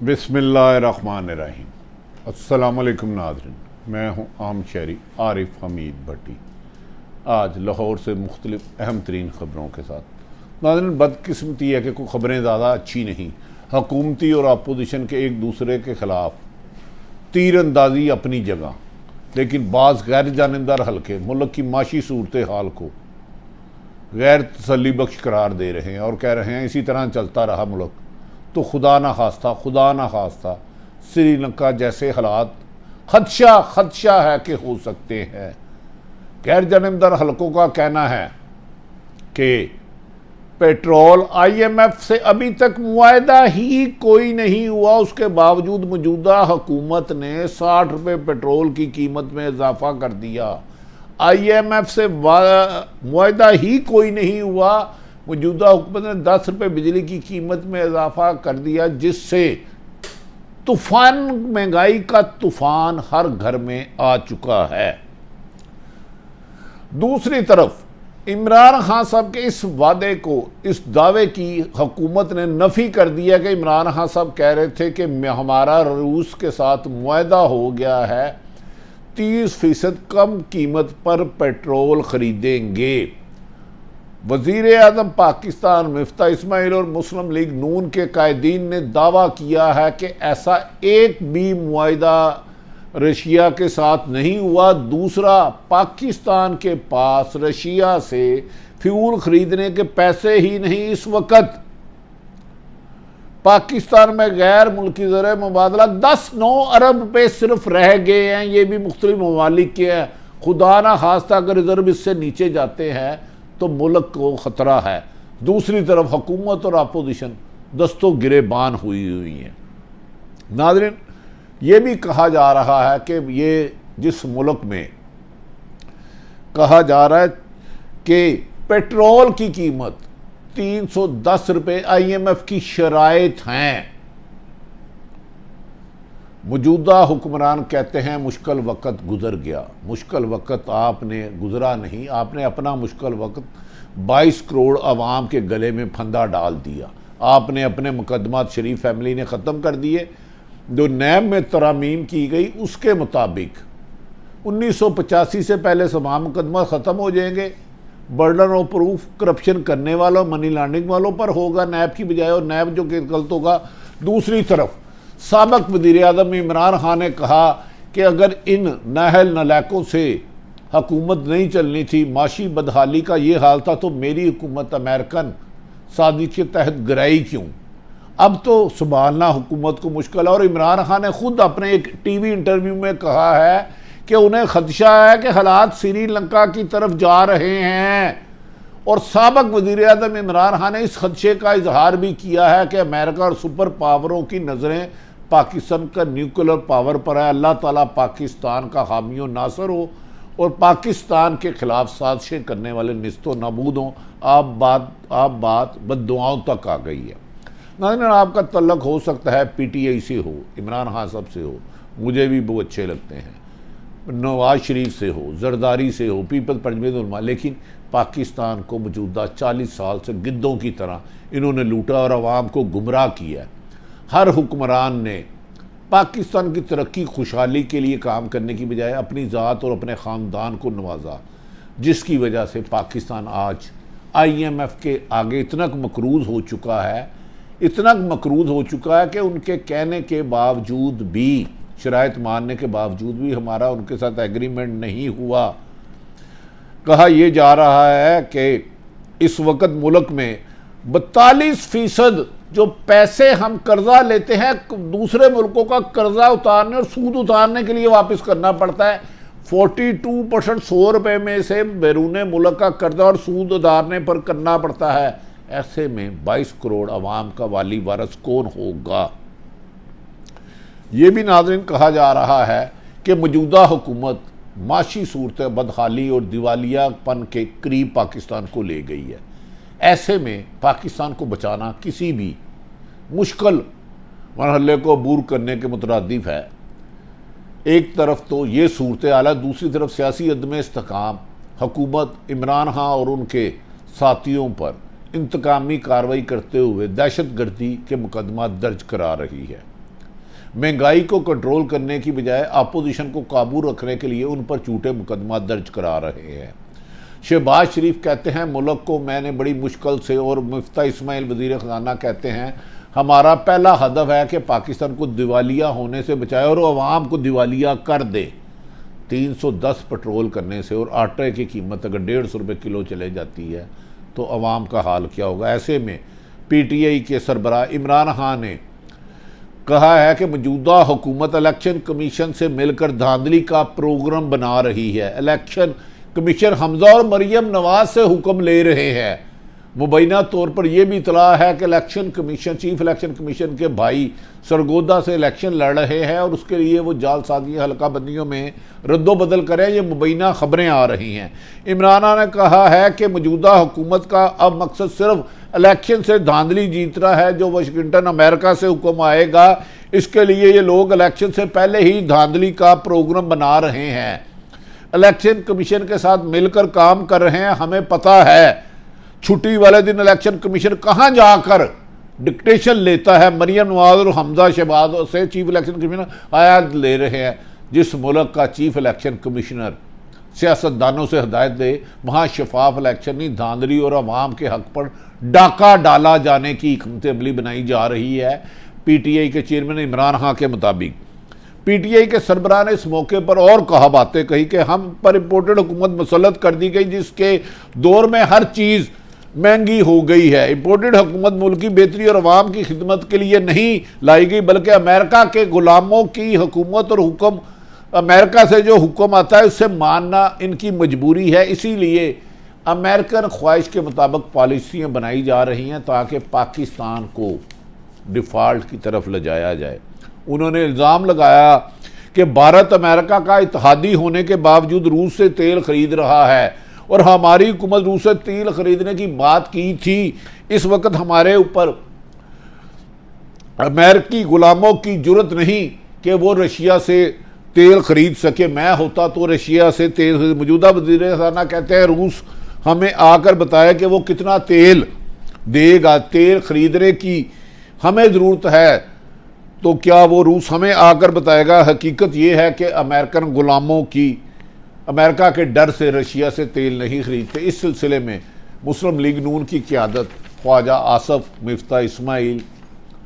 बिस्मिल्लाहिर्रहमानिर्रहीम। अस्सलामुअलैकुम नाज़रीन, मैं हूँ आम शहरी आरिफ हमीद भट्टी। आज लाहौर से मुख्तलिफ अहम तरीन ख़बरों के साथ। नाज़रीन, बदकिस्मती है कि कोई ख़बरें ज़्यादा अच्छी नहीं। हुकूमती और अपोजिशन के एक दूसरे के ख़िलाफ़ तीर अंदाज़ी अपनी जगह, लेकिन बाज़ गैर जानिबदार हल्के मुल्क की माशी सूरत हाल को गैर तसल्ली बख्श करार दे रहे हैं और कह रहे हैं इसी तरह चलता रहा मुल्क तो खुदा ना खास्ता श्रीलंका जैसे हालात खदशा है कि हो सकते हैं। गैर जानिबदार हलकों का कहना है कि पेट्रोल IMF से अभी तक मुआहदा ही कोई नहीं हुआ, उसके बावजूद मौजूदा हुकूमत ने 60 रुपये पेट्रोल की कीमत में इजाफा कर दिया। IMF से मुआहदा ही कोई नहीं हुआ, मौजूदा हुकूमत ने 10 रुपये बिजली की कीमत में इजाफा कर दिया, जिससे तूफान महंगाई का तूफान हर घर में आ चुका है। दूसरी तरफ इमरान खान साहब के इस वादे को, इस दावे की हुकूमत ने नफ़ी कर दिया कि इमरान खान साहब कह रहे थे कि हमारा रूस के साथ मुआहदा हो गया है, 30% कम कीमत पर पेट्रोल खरीदेंगे। वज़ीर आज़म पाकिस्तान मिफ्ता इस्माइल और मुस्लिम लीग नून के कायदीन ने दावा किया है कि ऐसा एक भी मुआहदा रशिया के साथ नहीं हुआ। दूसरा, पाकिस्तान के पास रशिया से फ्यूल खरीदने के पैसे ही नहीं। इस वक्त पाकिस्तान में गैर मुल्की ज़र मुबादला 10-9 अरब रुपये सिर्फ रह गए हैं। ये भी मुख्तलिफ ममालिक के हैं। खुदा ना खास्ता अगर रिजर्व इससे नीचे जाते हैं तो मुल्क को ख़तरा है। दूसरी तरफ हुकूमत और अपोजिशन दस्तों गिरेबान हुई है। नाज़रीन, ये भी कहा जा रहा है कि ये जिस मुल्क में कहा जा रहा है कि पेट्रोल की कीमत 310 रुपये IMF की शराइत हैं। मौजूदा हुक्मरान कहते हैं मुश्किल वक़्त गुजर गया। मुश्किल वक़्त आपने गुजरा नहीं, आपने अपना मुश्किल वक़्त 22 करोड़ आवाम के गले में फंदा डाल दिया। आपने अपने मुकदमात शरीफ फैमिली ने ख़त्म कर दिए। जो नैब में तरामीम की गई उसके मुताबिक 1985 से पहले तमाम मुकदमा ख़त्म हो जाएंगे। बर्डन ऑफ प्रूफ करप्शन करने वालों, मनी लॉन्ड्रिंग वालों पर होगा नैब की बजाय, और नैब जो कि गलत होगा। दूसरी तरफ साबिक़ वज़ीर आज़म इमरान खान ने कहा कि अगर इन नाहल नलायकों से हुकूमत नहीं चलनी थी, माशी बदहाली का ये हाल था, तो मेरी हुकूमत अमेरिकन साजिश के तहत गिराई क्यों। अब तो संभालना हुकूमत को मुश्किल है। और इमरान खान ने खुद अपने एक TV इंटरव्यू में कहा है कि उन्हें खदशा है कि हालात श्रीलंका की तरफ जा रहे हैं। और साबिक़ वज़ीर आज़म इमरान खान ने इस खदशे का इजहार भी किया है कि अमेरिका और सुपर पावरों की नज़रें पाकिस्तान का न्यूक्लियर पावर पर है। अल्लाह ताला पाकिस्तान का हामी और नासर हो और पाकिस्तान के ख़िलाफ़ साजिशें करने वाले निस्तो नाबूद हों। आप बात बद्दुआओं तक आ गई है। नाज़रीन, आपका तल्लक हो सकता है PTI से हो, इमरान खान साहब से हो, मुझे भी वो अच्छे लगते हैं, नवाज शरीफ से हो, जरदारी से हो, पीपल्स पार्टी जमीयत उलमा, लेकिन पाकिस्तान को मौजूदा 40 साल से गिद्धों की तरह इन्होंने लूटा और आवाम को गुमराह किया। हर हुक्मरान ने पाकिस्तान की तरक्की खुशहाली के लिए काम करने की बजाय अपनी ज़ात और अपने ख़ानदान को नवाजा, जिसकी वजह से पाकिस्तान आज IMF के आगे इतना मकरूज़ हो चुका है, इतना मकरूज़ हो चुका है कि उनके कहने के बावजूद भी, शराइत मानने के बावजूद भी हमारा उनके साथ एग्रीमेंट नहीं हुआ। कहा यह जा रहा है कि इस वक्त मुल्क में 42% जो पैसे हम कर्जा लेते हैं दूसरे मुल्कों का कर्जा उतारने और सूद उतारने के लिए वापस करना पड़ता है। 42% 100 रुपये में से बैरून मुल्क का कर्जा और सूद उतारने पर करना पड़ता है। ऐसे में 22 करोड़ आवाम का वाली वारस कौन होगा। ये भी नाज़रीन कहा जा रहा है कि मौजूदा हुकूमत माशी सूरत बदहाली और दिवालियापन के करीब पाकिस्तान को ले गई है। ऐसे में पाकिस्तान को बचाना किसी भी मुश्किल मरहले को अबूर करने के मुतरादिफ है। एक तरफ तो ये सूरत हाल है, दूसरी तरफ सियासी अदम इस्तेकाम हुकूमत इमरान खान और उनके साथियों पर इंतकामी कार्रवाई करते हुए दहशत गर्दी के मुकदमा दर्ज करा रही है। महंगाई को कंट्रोल करने की बजाय अपोजिशन को काबू रखने के लिए उन पर झूठे मुकदमा दर्ज करा रहे हैं। शहबाज शरीफ कहते हैं मुल्क को मैंने बड़ी मुश्किल से, और मुफ्ता इस्माइल वज़ीर ख़ज़ाना कहते हैं हमारा पहला हदफ है कि पाकिस्तान को दिवालिया होने से बचाए और अवाम को दिवालिया कर दे। 310 पेट्रोल करने से और आटे की कीमत अगर 150 रुपये किलो चले जाती है तो अवाम का हाल क्या होगा। ऐसे में PTI के सरबराह इमरान खान ने कहा है कि मौजूदा हुकूमत इलेक्शन कमीशन से मिलकर धांधली का प्रोग्राम बना रही है। इलेक्शन कमीशन हमजा और मरियम नवाज से हुक्म ले रहे हैं। मुबैना तौर पर यह भी इतला है कि election commission, chief election commission के भाई सरगोदा से इलेक्शन लड़ रहे हैं और उसके लिए वो जालसाजी हल्का बंदियों में रद्दोबदल करें। ये मुबैना खबरें आ रही हैं। इमरान ने कहा है कि मौजूदा हुकूमत का अब मकसद सिर्फ इलेक्शन से धांधली जीतना है। जो वाशिंगटन अमेरिका से हुक्म आएगा इसके लिए ये लोग इलेक्शन से पहले ही धांधली का प्रोग्राम बना रहे हैं। इलेक्शन कमीशन के साथ मिलकर काम कर रहे हैं। हमें पता है छुट्टी वाले दिन इलेक्शन कमीशन कहां जाकर डिक्टेशन लेता है। मरियम नवाज और हमजा शहबाज से चीफ इलेक्शन कमीशनर आयात ले रहे हैं। जिस मुल्क का चीफ इलेक्शन कमिश्नर सियासतदानों से हदायत दे वहाँ शफाफ इलेक्शन नहीं, धांधली और अवाम के हक पर डाका डाला जाने की हिकमत अमली बनाई जा रही है। PTI के चेयरमैन इमरान खान के मुताबिक PTI के सरबराह ने इस मौके पर और कहा बातें कही कि हम पर इम्पोर्टेड हुकूमत मुसल्लत कर दी गई जिसके दौर में हर चीज़ महंगी हो गई है। इम्पोर्टेड हुकूमत मुल्क की बेहतरी और अवाम की खिदमत के लिए नहीं लाई गई बल्कि अमेरिका के गुलामों की हुकूमत और हुक्म, अमेरिका से जो हुक्म आता है उससे मानना इनकी मजबूरी है। इसीलिए अमेरिकन ख्वाहिश के मुताबिक पॉलिसियाँ बनाई जा रही हैं ताकि पाकिस्तान को डिफ़ॉल्ट की तरफ ले जाया जाए। उन्होंने इल्ज़ाम लगाया कि भारत अमेरिका का इत्तेहादी होने के बावजूद रूस से तेल खरीद रहा है और हमारी हुकूमत रूस से तेल खरीदने की बात की थी। इस वक्त हमारे ऊपर अमेरिकी गुलामों की जुर्रत नहीं कि वो रशिया से तेल खरीद सके। मैं होता तो रशिया से तेल। मौजूदा वज़ीर ख़ज़ाना कहते हैं रूस हमें आकर बताया कि वो कितना तेल देगा। तेल खरीदने की हमें ज़रूरत है तो क्या वो रूस हमें आकर बताएगा। हकीकत ये है कि अमेरिकन गुलामों की अमेरिका के डर से रशिया से तेल नहीं खरीदते। इस सिलसिले में मुस्लिम लीग नून की क़यादत ख्वाजा आसफ, मुफ्ता इस्माइल,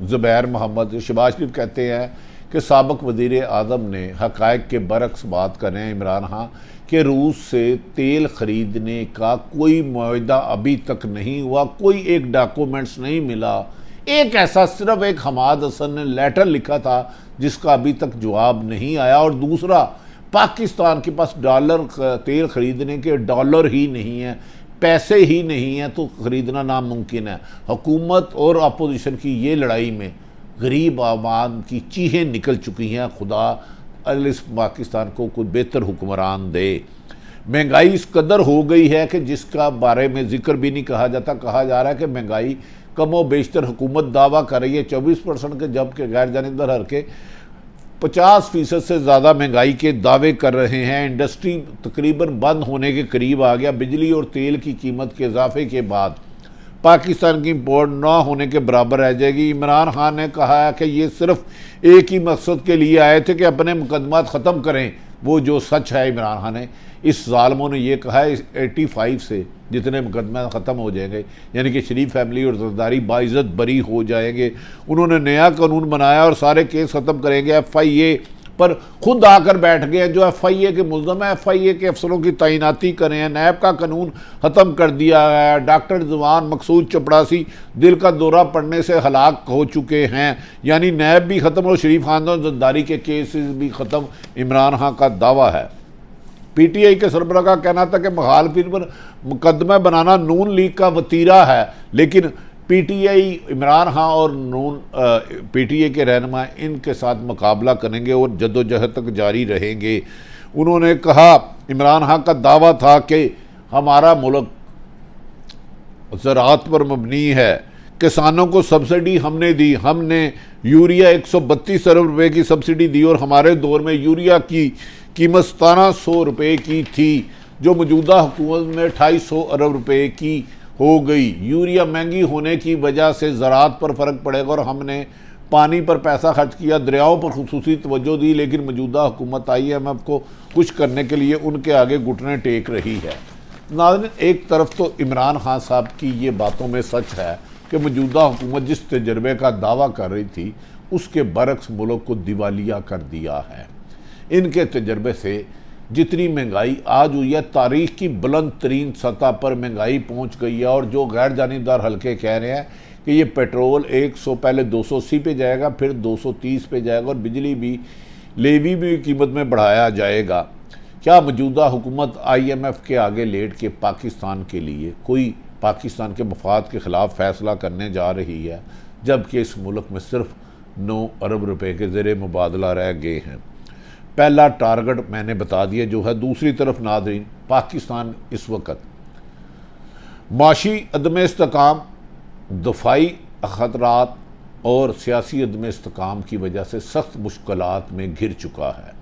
ज़ुबैर मोहम्मद, शहबाज शरीफ कहते हैं कि साबिक़ वज़ीर आज़म ने हक़ाइक़ के बरक्स बात कर रहे हैं इमरान खान कि रूस से तेल ख़रीदने का कोई मुआहदा अभी तक नहीं हुआ, कोई एक डॉक्यूमेंट्स नहीं मिला। एक ऐसा सिर्फ एक हमाद हसन ने लेटर लिखा था जिसका अभी तक जवाब नहीं आया। और दूसरा, पाकिस्तान के पास डॉलर तेल खरीदने के डॉलर ही नहीं है, पैसे ही नहीं हैं तो ख़रीदना नामुमकिन है। हुकूमत और अपोजिशन की ये लड़ाई में गरीब आवाम की चीखें निकल चुकी हैं। खुदा इस पाकिस्तान को कोई बेहतर हुक्मरान दे। महंगाई इस कदर हो गई है कि जिसका बारे में जिक्र भी नहीं कहा जाता। कहा जा रहा है कि महंगाई कमो बेशतर हुकूमत दावा कर रही है 24% के, जबकि गैर जानिबदार हरके 50% से ज़्यादा महंगाई के दावे कर रहे हैं। इंडस्ट्री तकरीबन बंद होने के करीब आ गया। बिजली और तेल की कीमत के इजाफे के बाद पाकिस्तान की इम्पोर्ट ना होने के बराबर रह जाएगी। इमरान खान ने कहा है कि ये सिर्फ एक ही मकसद के लिए आए थे कि अपने मुकदमात ख़त्म करें। वो जो सच है, इमरान खान ने इस ज़ालिमों ने यह कहा है 85 से जितने मुकदमे ख़त्म हो जाएंगे, यानी कि शरीफ फैमिली और ज़रदारी बाइज़्ज़त बरी हो जाएंगे। उन्होंने नया कानून बनाया और सारे केस ख़त्म करेंगे। FIA पर खुद आकर बैठ गए जो FIA के मुल्ज़म है। FIA के अफसरों की तैनाती करें हैं। नैब का कानून ख़त्म कर दिया गया। डॉक्टर जवान मकसूद चपड़ासी दिल का दौरा पड़ने से हलाक हो चुके हैं। यानी नैब भी ख़त्म और शरीफ खानदान ज़रदारी के केसेस भी ख़त्म, इमरान खान का दावा है। PTI के सरबराह का कहना था कि मुखालफिन पर मुकदमा बनाना नून लीग का वतीरा है, लेकिन PTI इमरान खान और नून PTI के रहनुमा इनके साथ मुकाबला करेंगे और जद्दोजहद तक जारी रहेंगे। उन्होंने कहा, इमरान खान का दावा था कि हमारा मुल्क ज़राअत पर मबनी है, किसानों को सब्सिडी हमने दी। हमने यूरिया 132 अरब रुपये की सब्सिडी दी और हमारे दौर में यूरिया की कीमत 1700 रुपये की थी, जो मौजूदा हुकूमत में 2800 अरब रुपये की हो गई। यूरिया महंगी होने की वजह से ज़राअत पर फ़र्क पड़ेगा और हमने पानी पर पैसा खर्च किया, दरियाओं पर खुसूसी तवज्जो दी, लेकिन मौजूदा हुकूमत IMF को खुश करने के लिए उनके आगे घुटने टेक रही है। नाज़रीन, एक तरफ तो इमरान खान साहब की ये बातों में सच है कि मौजूदा हुकूमत जिस तजर्बे का दावा कर रही थी उसके बरक्स मुल्क को दिवालिया कर दिया है। इनके तजर्बे से जितनी महंगाई आज हुई है, तारीख की बुलंद तरीन सतह पर महंगाई पहुँच गई है। और जो गैर जानिबदार हल्के कह रहे हैं कि ये पेट्रोल 100 पहले 280 पे जाएगा, फिर 230 पे जाएगा और बिजली भी लेवी भी कीमत में बढ़ाया जाएगा। क्या मौजूदा हुकूमत IMF के आगे लेट के पाकिस्तान के लिए कोई पाकिस्तान के मफाद के ख़िलाफ़ फ़ैसला करने जा रही है, जबकि इस मुल्क में सिर्फ 9 अरब रुपए के ज़ेर मुबादला रह गए हैं। पहला टारगेट मैंने बता दिया जो है। दूसरी तरफ नाज़रीन, पाकिस्तान इस वक्त माशी अदम इस्तेकाम, दफ़ाई ख़तरात और सियासी अदम इस्तेकाम की वजह से सख्त मुश्किलात में घिर चुका है।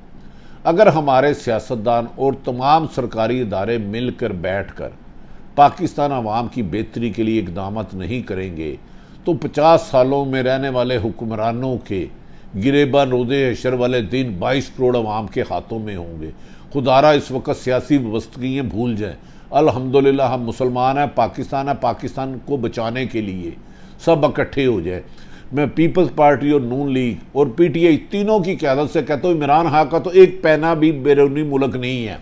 अगर हमारे सियासतदान और तमाम सरकारी इदारे मिलकर बैठ कर पाकिस्तान अवाम की बेहतरी के लिए इक़दामात नहीं करेंगे तो 50 सालों में रहने वाले हुक्मरानों के गिरेबान रोज़े हशर वाले दिन 22 करोड़ अवाम के हाथों में होंगे। खुदारा इस वक्त सियासी व्यवस्थियाँ भूल जाएँ। अल्हम्दुलिल्लाह हम मुसलमान हैं, पाकिस्तान को बचाने के लिए सब इकट्ठे हो जाए। मैं पीपल्स पार्टी और नून लीग और PTI तीनों की क़यादत से कहता हूँ, इमरान खान का तो एक पैना भी बैरूनी मुल्क नहीं है,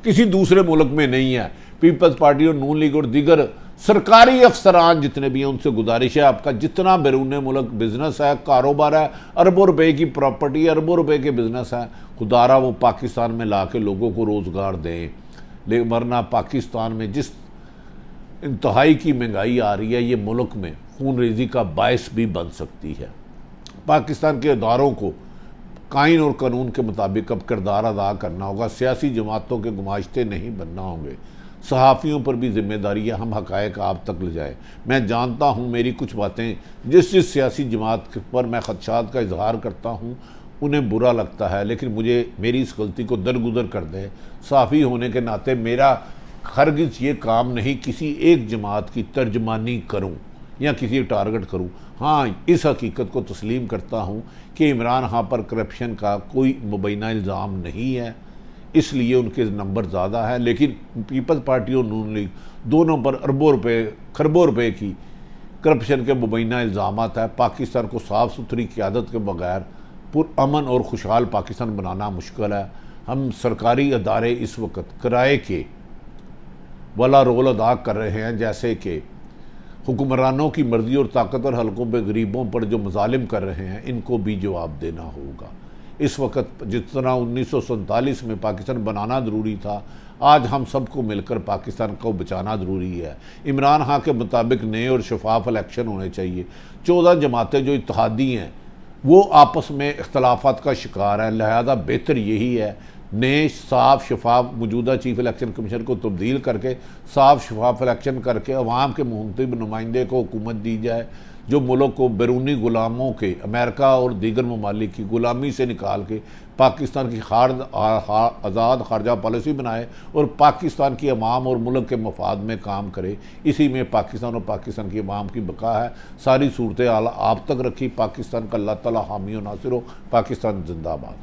किसी दूसरे मुल्क में नहीं है। पीपल्स पार्टी और नून लीग और दीगर सरकारी अफसरान जितने भी हैं उनसे गुजारिश है, आपका जितना बैरून मुल्क बिजनेस है, कारोबार है, अरबों रुपए की प्रॉपर्टी, अरबों रुपए के बिजनेस है, खुदारा वो पाकिस्तान में ला के लोगों को रोज़गार दें। लेकिन वरना पाकिस्तान में जिस इंतहाई की महंगाई आ रही है, ये मुल्क में खून रेजी का बायस भी बन सकती है। पाकिस्तान के इदारों को कानून और कानून के मुताबिक अब किरदार अदा करना होगा। सियासी जमातों के गुमाश्ते नहीं बनना होंगे। सहाफ़ियों पर भी जिम्मेदारी है, हम हक़ाइक़ आप तक ले जाएँ। मैं जानता हूँ मेरी कुछ बातें जिस सियासी जमात पर मैं ख़दशात का इजहार करता हूँ उन्हें बुरा लगता है, लेकिन मुझे मेरी इस गलती को दरगुजर कर दें। सहाफ़ी होने के नाते मेरा हरगिज़ ये काम नहीं किसी एक जमात की तर्जमानी करूँ या किसी टारगेट करूँ। हाँ, इस हकीकत को तस्लीम करता हूँ कि इमरान खान पर करप्शन का कोई मुबैना इल्ज़ाम नहीं है, इसलिए उनके नंबर ज़्यादा है। लेकिन पीपल्स पार्टी और नून लीग दोनों पर अरबों रुपए खरबों रुपए की करप्शन के मुबैना इल्ज़ामात है। पाकिस्तान को साफ़ सुथरी क़यादत के बगैर पुरअमन और खुशहाल पाकिस्तान बनाना मुश्किल है। हम सरकारी अदारे इस वक्त किराए के वाला रोल अदा कर रहे हैं, जैसे कि हुक्मरानों की मर्ज़ी और ताकतवर हलकों पर गरीबों पर जो मजालिम कर रहे हैं, इनको भी जवाब देना होगा। इस वक्त जितना 1947 में पाकिस्तान बनाना ज़रूरी था, आज हम सबको मिलकर पाकिस्तान को बचाना ज़रूरी है। इमरान खान के मुताबिक नए और शफाफ इलेक्शन होने चाहिए। 14 जमातें जो इत्तेहादी हैं वो आपस में इख्तलाफात का शिकार हैं, लिहाजा बेहतर यही है नए साफ शफाफ मौजूदा चीफ इलेक्शन कमीशन को तब्दील करके साफ शफाफ इलेक्शन करके अवाम के मुंतखब नुमाइंदे को हुकूमत दी जाए, जो मुल्क को बैरूनी गुलामों के अमेरिका और दीगर ममालिक की गुलामी से निकाल के पाकिस्तान की आज़ाद खारजा पॉलिसी बनाए और पाकिस्तान की अवाम और मुल्क के मफाद में काम करे। इसी में पाकिस्तान और पाकिस्तान की अवाम की बका है। सारी सूरत हाल आप तक रखी। पाकिस्तान का अल्लाह ताला हामी और नासिर हो। पाकिस्तान जिंदाबाद।